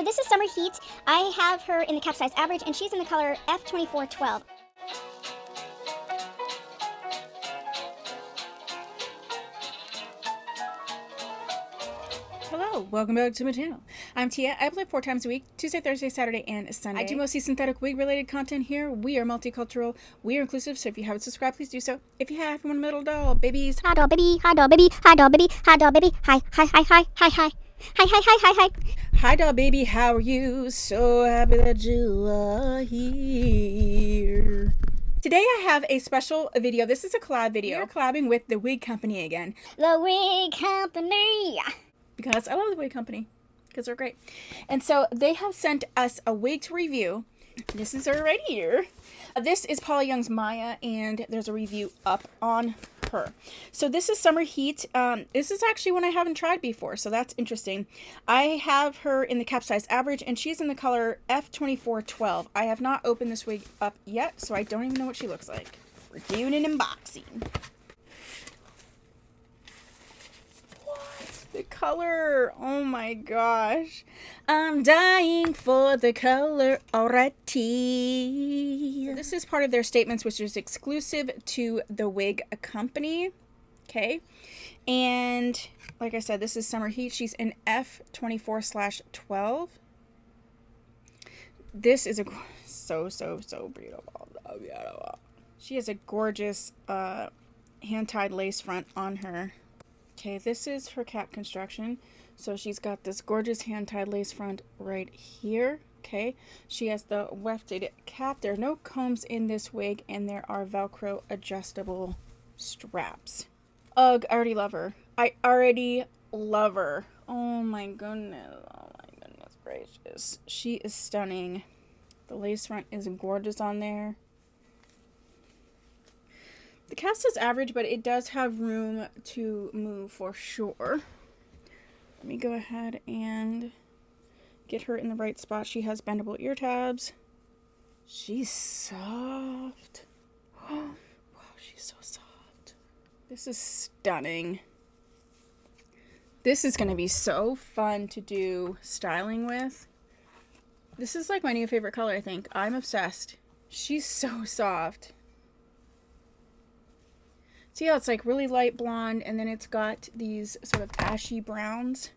So this is Summer Heat. I have her in the cap size average, and she's in the color F2412. Hello, welcome back to my channel. I'm Tia. I upload 4 times a week, Tuesday, Thursday, Saturday, and Sunday. I do mostly synthetic wig related content here. We are multicultural, we are inclusive, so if you haven't subscribed, please do so. If you have, you want a middle doll, babies. Hi doll baby, hi doll baby, hi doll baby, hi doll baby, hi, hi, hi, hi, hi, hi. Hi, hi, hi, hi, hi. Hi doll baby, how are you? So happy that you are here. Today I have a special video. This is a collab video. We're collabing with the Wig Company again. The Wig Company. Because I love the Wig Company. Because they're great. And so they have sent us a wig to review. This is her right here. This is Paula Young's Maya, and there's a review up on her. So this is Summer Heat. This is actually one I haven't tried before, so that's interesting. I have her in the cap size average, and she's in the color F2412. I have not opened this wig up yet, so I don't even know what she looks like. We're doing an unboxing. The color, oh my gosh, I'm dying for the color already. This is part of their statements, which is exclusive to the Wig Company. Okay, and like I said, this is Summer Heat. She's in F24/12. This is a so beautiful. She has a gorgeous hand-tied lace front on her. Okay, this is her cap construction. So she's got this gorgeous hand-tied lace front right here. Okay, she has the wefted cap. There are no combs in this wig, and there are Velcro adjustable straps. Ugh, I already love her. I already love her. Oh my goodness. Oh my goodness gracious. She is stunning. The lace front is gorgeous on there. The cap says average, but it does have room to move for sure. Let me go ahead and get her in the right spot. She has bendable ear tabs. She's soft. Oh, wow, she's so soft. This is stunning. This is going to be so fun to do styling with. This is like my new favorite color, I think. I'm obsessed. She's so soft. See how it's like really light blonde, and then it's got these sort of ashy browns.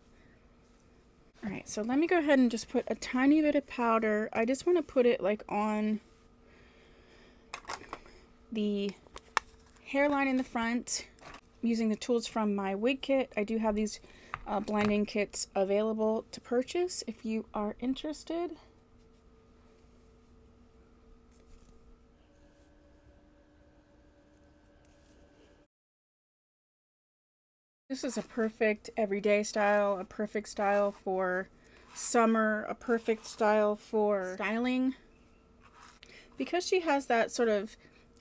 All right, so let me go ahead and just put a tiny bit of powder. I just want to put it like on the hairline in the front. I'm using the tools from my wig kit. I do have these blending kits available to purchase if you are interested. This is a perfect everyday style, a perfect style for summer, a perfect style for styling. Because she has that sort of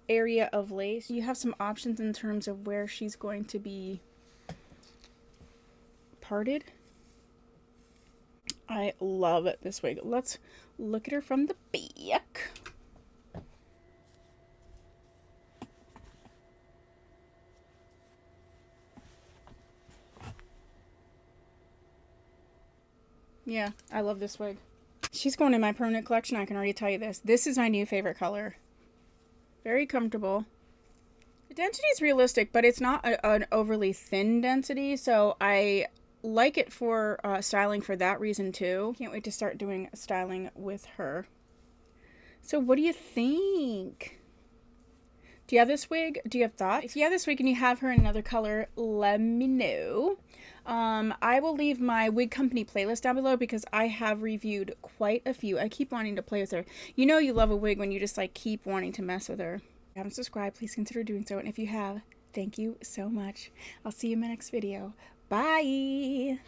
area of lace, you have some options in terms of where she's going to be parted. I love this wig. Let's look at her from the back. Yeah, I love this wig. She's going in my permanent collection, I can already tell you this. This is my new favorite color. Very comfortable. The density is realistic, but it's not an overly thin density, so I like it for styling for that reason too. Can't wait to start doing styling with her. So what do you think? Do you have this wig? Do you have thoughts? If you have this wig and you have her in another color, let me know. I will leave my Wig Company playlist down below because I have reviewed quite a few. I keep wanting to play with her. You know you love a wig when you just like keep wanting to mess with her. If you haven't subscribed, please consider doing so. And if you have, thank you so much. I'll see you in my next video. Bye!